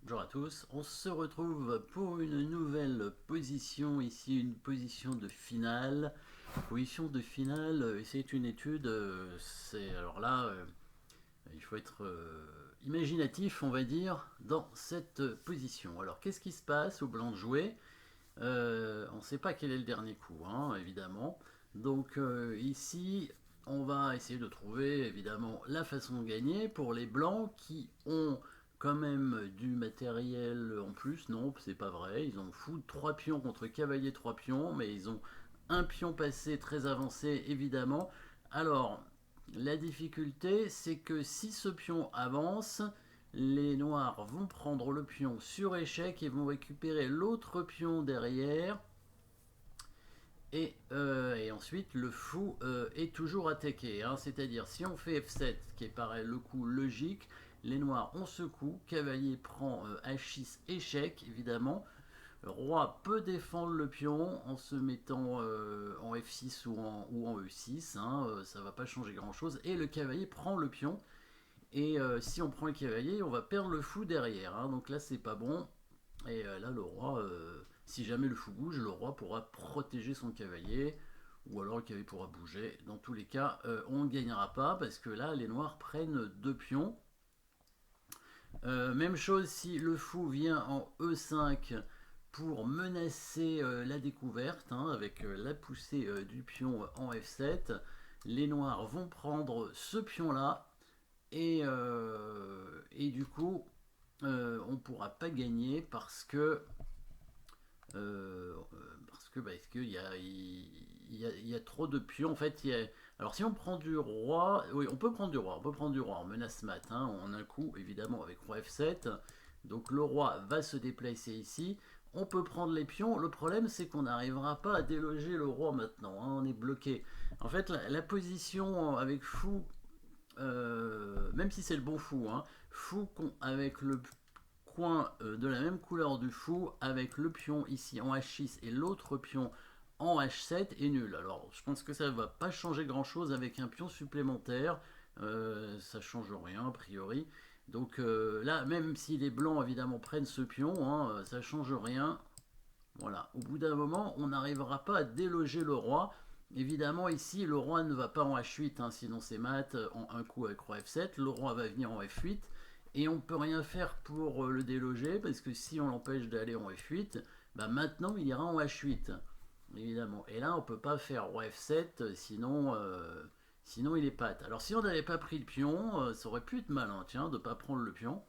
Bonjour à tous, on se retrouve pour une nouvelle position, ici une position de finale. Position de finale, c'est une étude, alors là, il faut être imaginatif, on va dire, dans cette position. Alors qu'est-ce qui se passe au blanc de jouer? On ne sait pas quel est le dernier coup, hein, évidemment. Donc ici, on va essayer de trouver évidemment la façon de gagner pour les blancs qui ont quand même du matériel en plus. Non, c'est pas vrai. Ils ont fou 3 pions contre cavalier 3 pions, mais ils ont un pion passé très avancé évidemment. Alors, la difficulté, c'est que si ce pion avance, les noirs vont prendre le pion sur échec et vont récupérer l'autre pion derrière. Et ensuite, le fou est toujours attaqué, hein. C'est-à-dire, si on fait F7, qui est pareil le coup logique, les noirs ont ce coup, cavalier prend H6 échec, évidemment. Le roi peut défendre le pion en se mettant en F6 ou en E6, hein, ça ne va pas changer grand-chose. Et le cavalier prend le pion. Et si on prend le cavalier, on va perdre le fou derrière, hein. Donc là, c'est pas bon. Et là, le roi, si jamais le fou bouge, le roi pourra protéger son cavalier. Ou alors le cavalier pourra bouger. Dans tous les cas, on ne gagnera pas parce que là, les noirs prennent deux pions. Même chose si le fou vient en E5 pour menacer la découverte, hein, avec la poussée du pion en F7. Les noirs vont prendre ce pion-là et du coup, on ne pourra pas gagner parce qu'il y a trop de pions. En fait, alors si on prend du roi, oui, on peut prendre du roi, on menace mat, hein, en un coup, évidemment, avec roi F7. Donc le roi va se déplacer ici. On peut prendre les pions. Le problème, c'est qu'on n'arrivera pas à déloger le roi maintenant, hein, on est bloqué. En fait, la position avec fou, même si c'est le bon fou, hein, fou avec le coin de la même couleur du fou, avec le pion ici en H6 et l'autre pion en H7 est nul. Alors je pense que ça ne va pas changer grand chose avec un pion supplémentaire, ça change rien a priori. Donc là, même si les blancs évidemment prennent ce pion, hein, ça change rien. Voilà, au bout d'un moment, on n'arrivera pas à déloger le roi. Évidemment, ici, le roi ne va pas en H8, hein, sinon c'est mat, en un coup avec roi F7. Le roi va venir en F8, et on ne peut rien faire pour le déloger, parce que si on l'empêche d'aller en F8, bah maintenant il ira en H8, évidemment. Et là, on ne peut pas faire roi F7, sinon il est pat. Alors si on n'avait pas pris le pion, ça aurait pu être malin, tiens, de ne pas prendre le pion.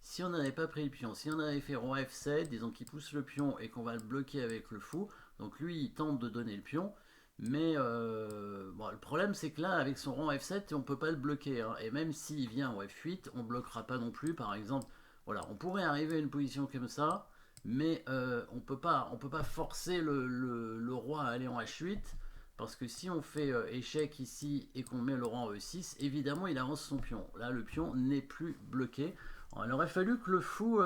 Si on n'avait pas pris le pion, si on avait fait roi F7, disons qu'il pousse le pion et qu'on va le bloquer avec le fou, donc lui il tente de donner le pion, mais bon, le problème c'est que là avec son roi F7 on peut pas le bloquer, hein. Et même s'il vient en F8 on bloquera pas non plus. Par exemple, voilà, on pourrait arriver à une position comme ça, mais on peut pas forcer le roi à aller en H8, parce que si on fait échec ici et qu'on met le roi en E6, évidemment il avance son pion. Là le pion n'est plus bloqué. Il aurait fallu que le fou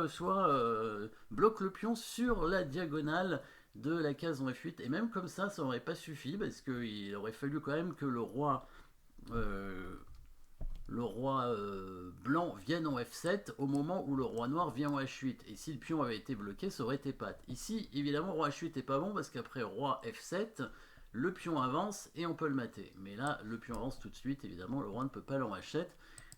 bloque le pion sur la diagonale de la case en F8, et même comme ça n'aurait pas suffi, parce qu'il aurait fallu quand même que euh, le roi blanc vienne en F7 au moment où le roi noir vient en H8. Et si le pion avait été bloqué, ça aurait été pat. Ici, évidemment, roi H8 n'est pas bon, parce qu'après roi F7, le pion avance et on peut le mater. Mais là, le pion avance tout de suite, évidemment, le roi ne peut pas aller en H7.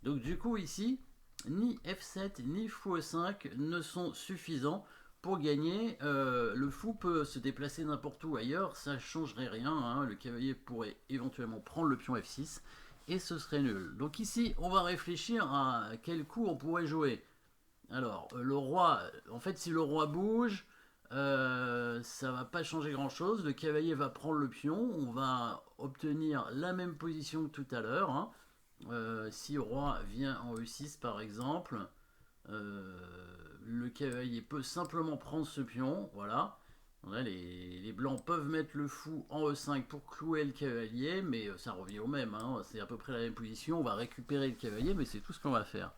Donc du coup, ici, ni F7 ni fou E5 ne sont suffisants pour gagner. Le fou peut se déplacer n'importe où ailleurs, ça ne changerait rien, hein. Le cavalier pourrait éventuellement prendre le pion F6 et ce serait nul. Donc ici, on va réfléchir à quel coup on pourrait jouer. Alors, le roi, en fait, si le roi bouge, ça va pas changer grand chose. Le cavalier va prendre le pion, on va obtenir la même position que tout à l'heure, hein. Si le roi vient en E6 par exemple, euh, le cavalier peut simplement prendre ce pion, voilà. Là, les blancs peuvent mettre le fou en E5 pour clouer le cavalier, mais ça revient au même, hein. C'est à peu près la même position. On va récupérer le cavalier, mais c'est tout ce qu'on va faire.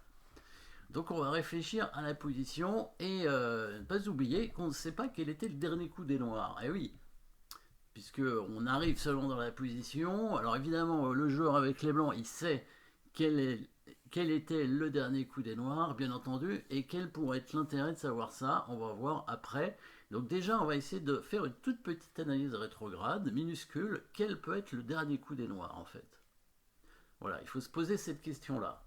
Donc on va réfléchir à la position et ne pas oublier qu'on ne sait pas quel était le dernier coup des noirs. Et oui, puisque on arrive seulement dans la position. Alors évidemment, le joueur avec les blancs, il sait quel est quel était le dernier coup des noirs, bien entendu, et quel pourrait être l'intérêt de savoir ça, on va voir après. Donc déjà, on va essayer de faire une toute petite analyse rétrograde, minuscule, quel peut être le dernier coup des noirs en fait. Voilà, il faut se poser cette question-là.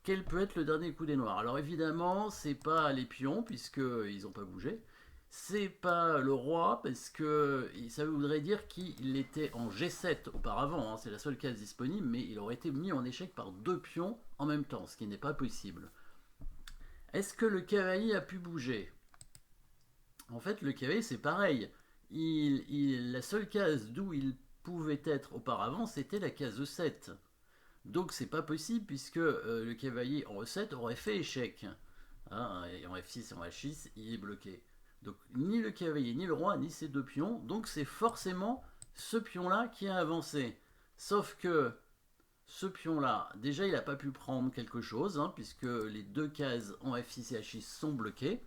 Quel peut être le dernier coup des noirs? Alors évidemment, c'est pas les pions, puisqu'ils n'ont pas bougé. C'est pas le roi, parce que ça voudrait dire qu'il était en G7 auparavant, hein, c'est la seule case disponible, mais il aurait été mis en échec par 2 pions en même temps, ce qui n'est pas possible. Est-ce que le cavalier a pu bouger? En fait, le cavalier, c'est pareil. La seule case d'où il pouvait être auparavant, c'était la case E7. Donc c'est pas possible puisque le cavalier en E7 aurait fait échec. Hein, et en F6 et en H6, il est bloqué. Donc ni le cavalier, ni le roi, ni ces 2 pions. Donc c'est forcément ce pion-là qui a avancé. Sauf que ce pion-là, déjà il n'a pas pu prendre quelque chose, hein, puisque les 2 cases en F6 et H6 sont bloquées.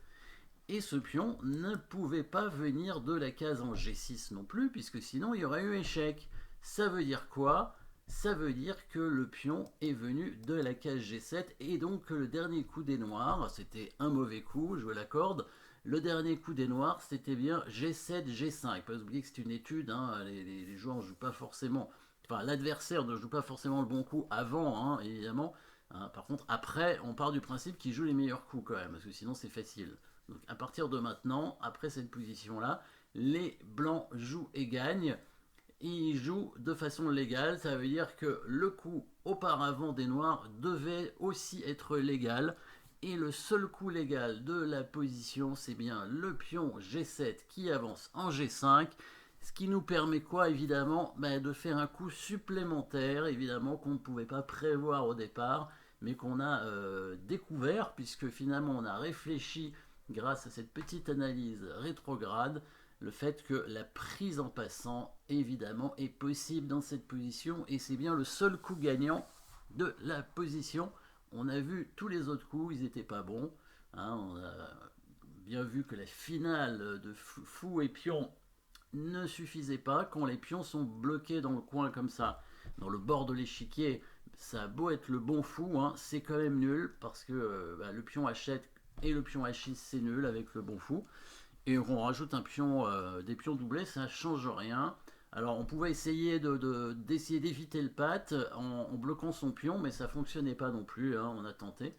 Et ce pion ne pouvait pas venir de la case en G6 non plus, puisque sinon il y aurait eu échec. Ça veut dire quoi? Ça veut dire que le pion est venu de la case G7 et donc que le dernier coup des noirs, c'était un mauvais coup, je vous l'accorde, le dernier coup des noirs c'était bien G7, G5. Pas oublier que c'est une étude, hein, les joueurs ne jouent pas forcément, enfin l'adversaire ne joue pas forcément le bon coup avant, hein, évidemment. Hein, par contre après on part du principe qu'il joue les meilleurs coups quand même, parce que sinon c'est facile. Donc à partir de maintenant, après cette position-là, les blancs jouent et gagnent. Ils jouent de façon légale, ça veut dire que le coup auparavant des noirs devait aussi être légal. Et le seul coup légal de la position, c'est bien le pion G7 qui avance en G5. Ce qui nous permet quoi, évidemment, de faire un coup supplémentaire, évidemment, qu'on ne pouvait pas prévoir au départ, mais qu'on a découvert, puisque finalement on a réfléchi grâce à cette petite analyse rétrograde, le fait que la prise en passant, évidemment, est possible dans cette position, et c'est bien le seul coup gagnant de la position. On a vu tous les autres coups, ils n'étaient pas bons. Hein, on a bien vu que la finale de fou et pion ne suffisait pas quand les pions sont bloqués dans le coin comme ça, dans le bord de l'échiquier. Ça a beau être le bon fou, hein, c'est quand même nul parce que le pion H7 et le pion H6 c'est nul avec le bon fou. Et on rajoute un pion, des pions doublés, ça ne change rien. Alors on pouvait essayer d'essayer d'éviter le pat en bloquant son pion, mais ça ne fonctionnait pas non plus, hein, on a tenté.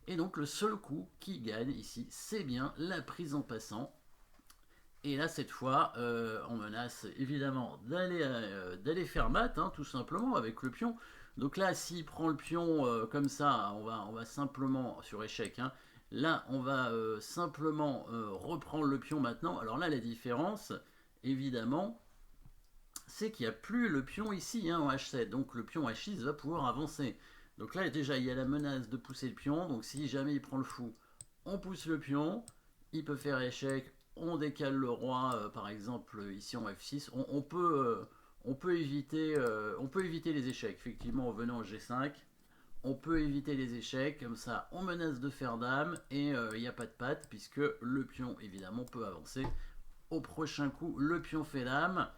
Et donc le seul coup qui gagne ici, c'est bien la prise en passant. Et là, cette fois, on menace évidemment d'aller faire mat, hein, tout simplement, avec le pion. Donc là, s'il prend le pion comme ça, on va simplement, sur échec, hein, là, on va simplement reprendre le pion maintenant. Alors là, la différence, évidemment, c'est qu'il n'y a plus le pion ici, hein, en H7. Donc le pion H6 va pouvoir avancer. Donc là, déjà, il y a la menace de pousser le pion. Donc si jamais il prend le fou, on pousse le pion. Il peut faire échec, on décale le roi, par exemple, ici en F6. On peut éviter les échecs, effectivement, en venant en G5. On peut éviter les échecs, comme ça on menace de faire dame et il n'y a pas de patte puisque le pion évidemment peut avancer. Au prochain coup, le pion fait dame.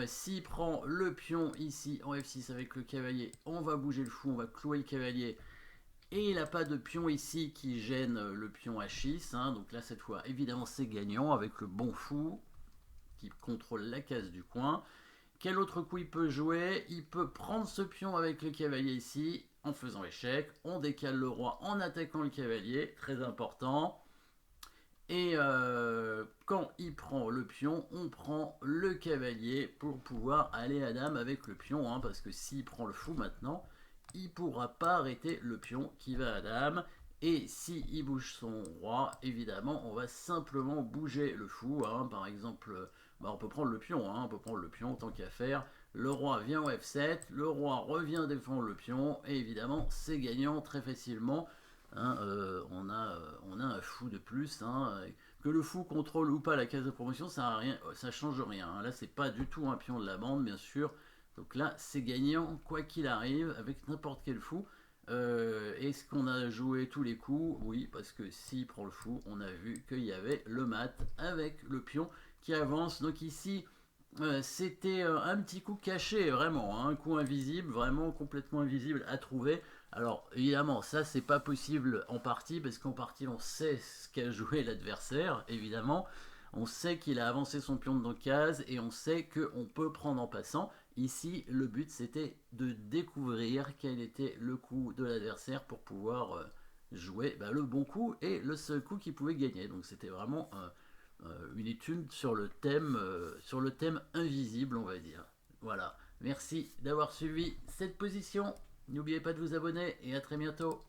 S'il prend le pion ici en F6 avec le cavalier, on va bouger le fou, on va clouer le cavalier. Et il n'a pas de pion ici qui gêne le pion H6. Hein, donc là, cette fois, évidemment, c'est gagnant avec le bon fou qui contrôle la case du coin. Quel autre coup il peut jouer? Il peut prendre ce pion avec le cavalier ici en faisant échec. On décale le roi en attaquant le cavalier, très important. Et quand il prend le pion, on prend le cavalier pour pouvoir aller à dame avec le pion. Hein, parce que s'il prend le fou maintenant, il ne pourra pas arrêter le pion qui va à dame. Et s'il bouge son roi, évidemment, on va simplement bouger le fou. Hein, par exemple, on peut prendre le pion, hein, on peut prendre le pion tant qu'à faire. Le roi vient au F7, le roi revient défendre le pion, et évidemment, c'est gagnant très facilement. Hein, on a un fou de plus. Hein, que le fou contrôle ou pas la case de promotion, ça change rien. Hein. Là, c'est pas du tout un pion de la bande, bien sûr. Donc là, c'est gagnant, quoi qu'il arrive, avec n'importe quel fou. Est-ce qu'on a joué tous les coups? Oui, parce que s'il prend le fou, on a vu qu'il y avait le mat avec le pion qui avance. Donc ici, c'était un petit coup caché, vraiment, hein, un coup invisible, vraiment complètement invisible à trouver. Alors, évidemment, ça, c'est pas possible en partie, parce qu'en partie, on sait ce qu'a joué l'adversaire, évidemment. On sait qu'il a avancé son pion de nos cases, et on sait qu'on peut prendre en passant. Ici, le but, c'était de découvrir quel était le coup de l'adversaire pour pouvoir jouer le bon coup et le seul coup qu'il pouvait gagner. Donc, c'était vraiment une étude sur le thème invisible, on va dire. Voilà. Merci d'avoir suivi cette position. N'oubliez pas de vous abonner et à très bientôt.